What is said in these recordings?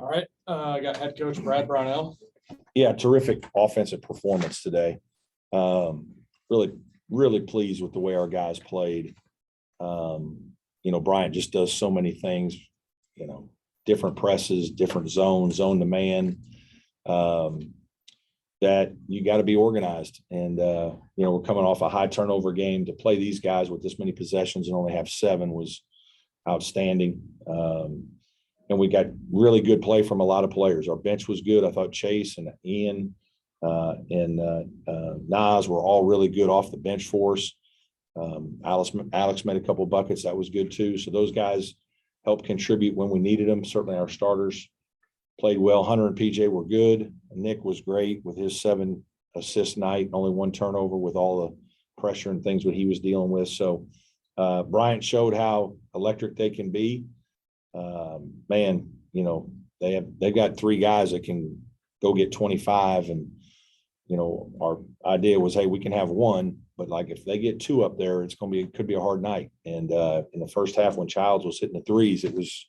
All right, I got head coach Brad Brownell. Yeah, terrific offensive performance today. Really pleased with the way our guys played. Bryant just does so many things, different presses, different zones, zone to man, that you got to be organized. And, we're coming off a high turnover game. To play these guys with this many possessions and only have 7 was outstanding. And we got really good play from a lot of players. Our bench was good. I thought Chase and Ian and Nas were all really good off the bench for us. Alex made a couple of buckets. That was good too. So those guys helped contribute when we needed them. Certainly our starters played well. Hunter and PJ were good. Nick was great with his 7 assist night, only 1 turnover with all the pressure and things that he was dealing with. So Bryant showed how electric they can be. They've got 3 guys that can go get 25, and our idea was, hey, we can have 1, but like if they get 2 up there, could be a hard night. And in the first half, when Childs was hitting the threes, it was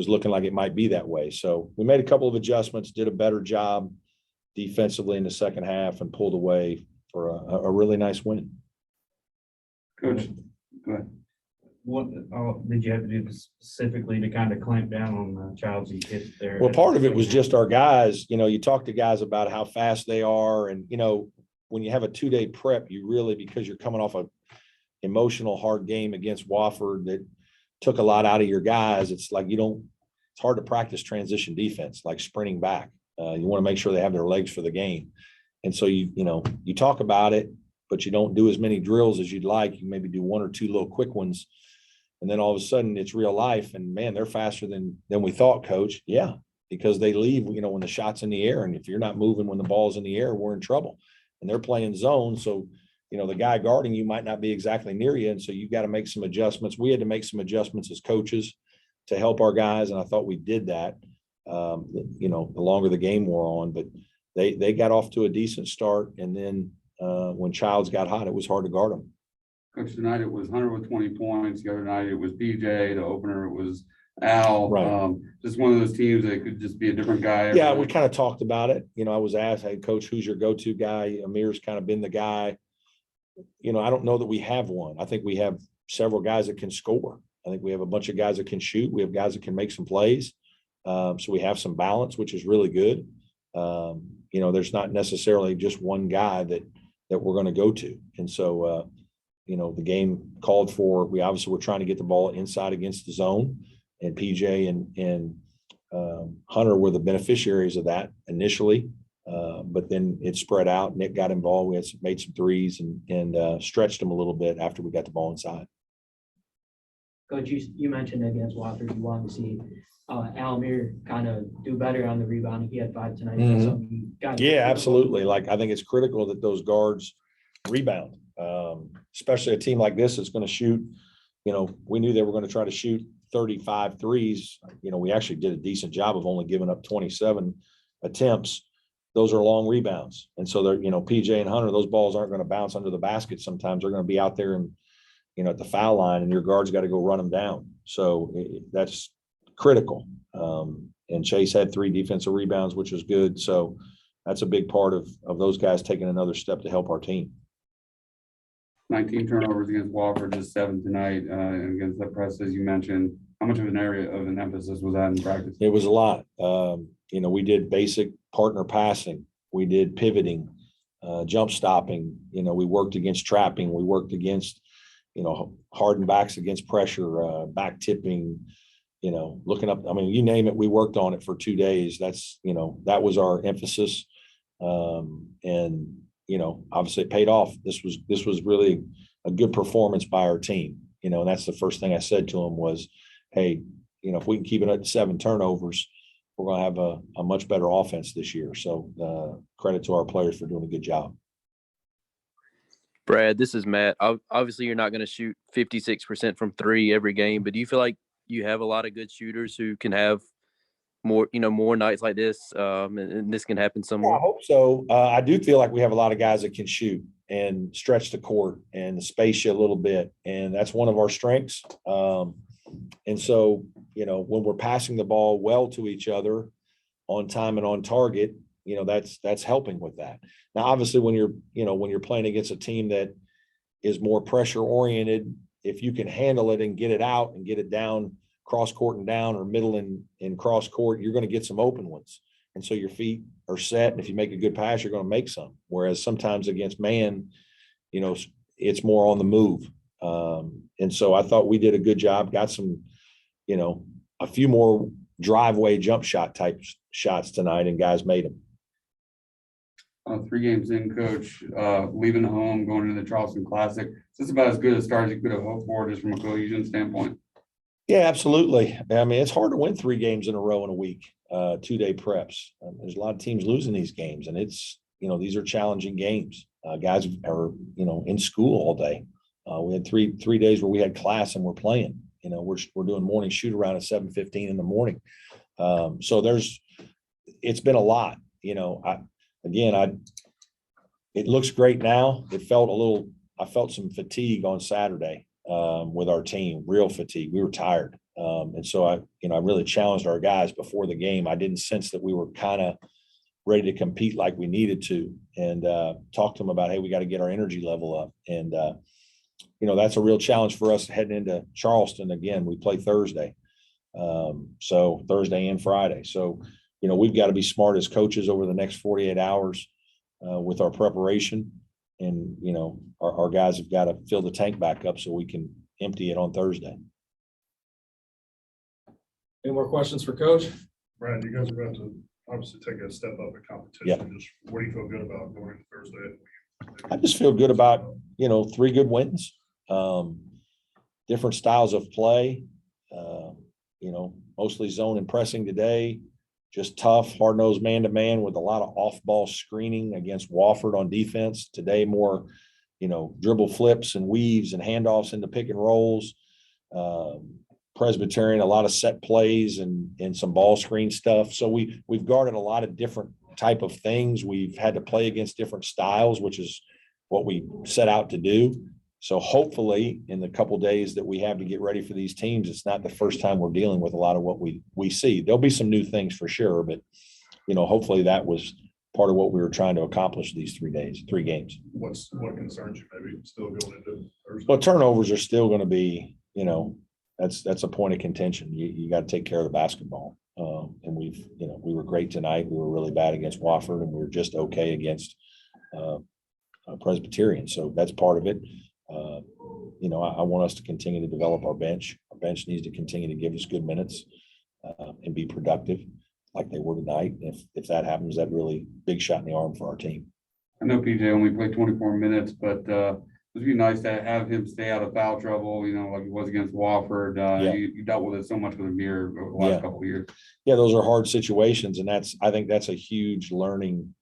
looking like it might be that way. So we made a couple of adjustments, did a better job defensively in the second half, and pulled away for a really nice win. Coach, go ahead. What did you have to do specifically to kind of clamp down on Childs' hit there? Well, part of it was just our guys. You talk to guys about how fast they are, and when you have a 2-day prep, you really, because you're coming off a emotional hard game against Wofford that took a lot out of your guys. It's like it's hard to practice transition defense, like sprinting back. You want to make sure they have their legs for the game, and so you talk about it, but you don't do as many drills as you'd like. You maybe do 1 or 2 little quick ones. And then all of a sudden it's real life, and man, they're faster than we thought, coach. Yeah, because they leave, when the shot's in the air, and if you're not moving when the ball's in the air, we're in trouble. And they're playing zone. So, the guy guarding you might not be exactly near you. And so you've got to make some adjustments. We had to make some adjustments as coaches to help our guys. And I thought we did that, the longer the game wore on, but they got off to a decent start. And then when Childs got hot, it was hard to guard them. Coach, tonight it was Hunter with 20 points. The other night it was BJ. The opener it was Al. Right. Just one of those teams that could just be a different guy. Yeah, we kind of talked about it. I was asked, hey, coach, who's your go-to guy? Amir's kind of been the guy. I don't know that we have one. I think we have several guys that can score. I think we have a bunch of guys that can shoot. We have guys that can make some plays. So we have some balance, which is really good. There's not necessarily just one guy that we're going to go to. And so, the game called for, we obviously were trying to get the ball inside against the zone, and PJ and Hunter were the beneficiaries of that initially. But then it spread out. Nick got involved. We made some threes and stretched them a little bit after we got the ball inside. Coach, you mentioned against Wofford, you wanted to see Al-Amir kind of do better on the rebound. He had 5 tonight. Mm-hmm. Yeah, absolutely. Like, I think it's critical that those guards rebound. Especially a team like this that's going to shoot, we knew they were going to try to shoot 35 threes. We actually did a decent job of only giving up 27 attempts. Those are long rebounds. And so they're, PJ and Hunter, those balls aren't going to bounce under the basket. Sometimes they're going to be out there and, at the foul line, and your guards got to go run them down. So that's critical. And Chase had 3 defensive rebounds, which was good. So that's a big part of those guys taking another step to help our team. 19 turnovers against Wofford, just 7 tonight, and against the press, as you mentioned. How much of an area of an emphasis was that in practice? It was a lot. We did basic partner passing. We did pivoting, jump stopping. We worked against trapping. We worked against, hardened backs against pressure, back tipping, looking up. I mean, you name it, we worked on it for 2 days. That's, that was our emphasis. Obviously it paid off. This was really a good performance by our team, and that's the first thing I said to him was, hey, if we can keep it at 7 turnovers, we're going to have a much better offense this year. So credit to our players for doing a good job. Brad, this is Matt. Obviously, you're not going to shoot 56% from 3 every game, but do you feel like you have a lot of good shooters who can have more nights like this, and this can happen some more? I hope so. I do feel like we have a lot of guys that can shoot and stretch the court and space you a little bit, and that's one of our strengths. And so, when we're passing the ball well to each other on time and on target, that's helping with that. Now, obviously, when you're playing against a team that is more pressure oriented, if you can handle it and get it out and get it down cross court and down, or middle and cross court, you're going to get some open ones. And so your feet are set. And if you make a good pass, you're going to make some. Whereas sometimes against man, it's more on the move. And so I thought we did a good job, got some, a few more driveway jump shot type shots tonight, and guys made them. 3 games in, Coach, leaving home, going to the Charleston Classic. Is this about as good a start as you could have hoped for, just from a cohesion standpoint? Yeah, absolutely. I mean, it's hard to win 3 games in a row in a week, 2-day preps. There's a lot of teams losing these games, and it's, these are challenging games. Guys are, in school all day. We had three days where we had class and we're playing. We're doing morning shoot around at 7:15 in the morning. So it's been a lot. It looks great now. I felt some fatigue on Saturday with our team, real fatigue. We were tired. And so I really challenged our guys before the game. I didn't sense that we were kind of ready to compete like we needed to, and talked to them about, hey, we got to get our energy level up. And, that's a real challenge for us heading into Charleston. Again, we play Thursday. So Thursday and Friday. So, we've got to be smart as coaches over the next 48 hours with our preparation. And, our guys have got to fill the tank back up so we can empty it on Thursday. Any more questions for Coach? Brad, you guys are about to obviously take a step up in competition. Yeah. Just what do you feel good about going into Thursday? I just feel good about, 3 good wins, different styles of play, mostly zone and pressing today, just tough, hard-nosed man-to-man with a lot of off-ball screening against Wofford on defense. Today, more, dribble flips and weaves and handoffs into pick and rolls. Presbyterian, a lot of set plays and some ball screen stuff. So we've guarded a lot of different type of things. We've had to play against different styles, which is what we set out to do. So hopefully in the couple days that we have to get ready for these teams, it's not the first time we're dealing with a lot of what we see. There'll be some new things for sure, but hopefully that was part of what we were trying to accomplish these 3 games. What concerns you maybe still going into Thursday? Well, turnovers are still going to be, that's a point of contention. You got to take care of the basketball. And we were great tonight. We were really bad against Wofford, and we were just okay against Presbyterian. So that's part of it. I want us to continue to develop our bench. Our bench needs to continue to give us good minutes and be productive like they were tonight. If that happens, that really big shot in the arm for our team. I know PJ only played 24 minutes, but it'd be nice to have him stay out of foul trouble, like he was against Wofford. Yeah. You dealt with it so much with Amir over the last couple of years. Yeah, those are hard situations, and I think that's a huge learning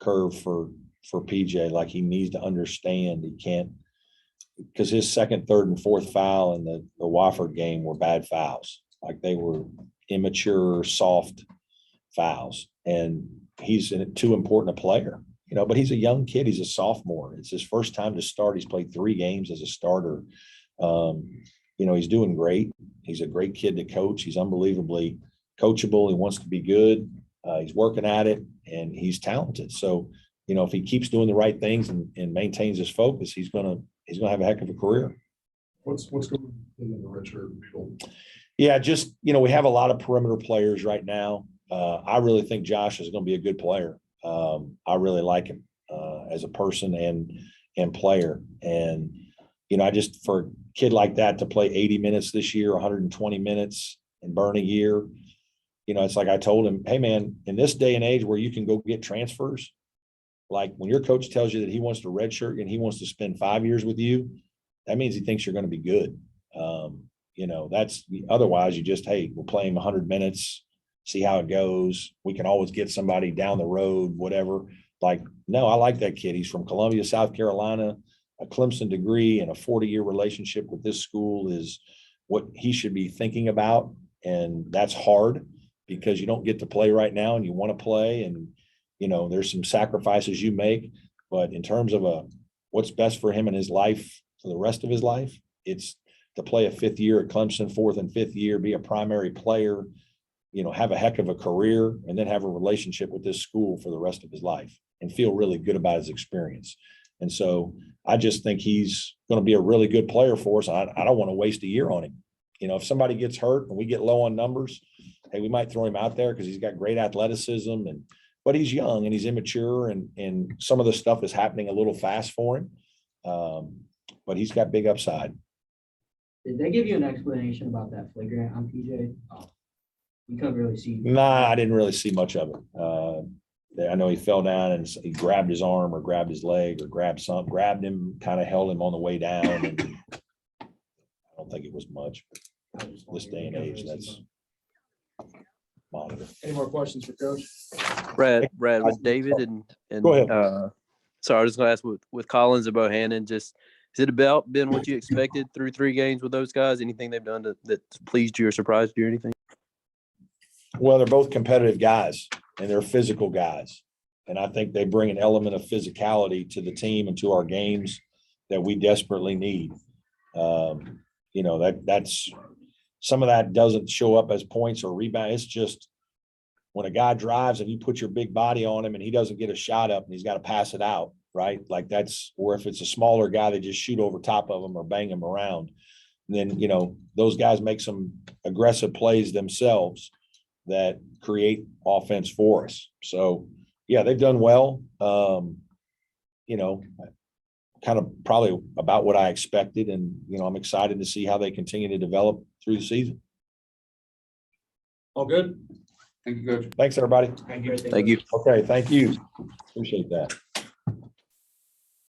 curve for PJ. Like, he needs to understand he can't, because his second, third, and fourth foul in the Wofford game were bad fouls. Like, they were immature, soft fouls, and he's too important a player. But he's a young kid. He's a sophomore. It's his first time to start. He's played 3 games as a starter. He's doing great. He's a great kid to coach. He's unbelievably coachable. He wants to be good. He's working at it, and he's talented. So, if he keeps doing the right things and maintains his focus, he's gonna have a heck of a career. What's going on in the redshirt Beadle? Yeah, just, we have a lot of perimeter players right now. I really think Josh is going to be a good player. I really like him as a person and player. And, I just, for a kid like that to play 80 minutes this year, 120 minutes and burn a year, it's like I told him, hey, man, in this day and age where you can go get transfers, like when your coach tells you that he wants to redshirt and he wants to spend 5 years with you, that means he thinks you're going to be good. That's otherwise you just, hey, we'll play him 100 minutes, see how it goes. We can always get somebody down the road, whatever. Like, no, I like that kid. He's from Columbia, South Carolina, a Clemson degree, and a 40-year relationship with this school is what he should be thinking about. And that's hard because you don't get to play right now and you want to play. And, there's some sacrifices you make, but in terms of what's best for him in his life for the rest of his life, it's to play a fifth year at Clemson, fourth and fifth year, be a primary player, you know, have a heck of a career, and then have a relationship with this school for the rest of his life and feel really good about his experience. And so I just think he's going to be a really good player for us. I don't want to waste a year on him. You know, if somebody gets hurt and we get low on numbers, hey, we might throw him out there because he's got great athleticism, but he's young and he's immature, and some of the stuff is happening a little fast for him. But he's got big upside. Did they give you an explanation about that flagrant on PJ? Oh, you couldn't really see. Nah, I didn't really see much of it. I know he fell down and he grabbed his arm or grabbed his leg or grabbed him, kind of held him on the way down. And I don't think it was much. This day and age, that's monitor. Any more questions for Coach? Brad, with David and Go ahead. Sorry, I was just gonna ask with Collins and Bohannon, just has it about been what you expected through 3 games with those guys? Anything they've done that pleased you or surprised you or anything? Well, they're both competitive guys and they're physical guys. And I think they bring an element of physicality to the team and to our games that we desperately need. You know, that's some of that doesn't show up as points or rebound. It's just when a guy drives and you put your big body on him and he doesn't get a shot up and he's got to pass it out, right? Like that's, or if it's a smaller guy, they just shoot over top of him or bang him around. And then, you know, those guys make some aggressive plays themselves that create offense for us. So, yeah, they've done well. You know, kind of probably about what I expected. And, you know, I'm excited to see how they continue to develop through the season. All good? Thank you, Coach. Thanks, everybody. Thank you. Okay, thank you. Appreciate that.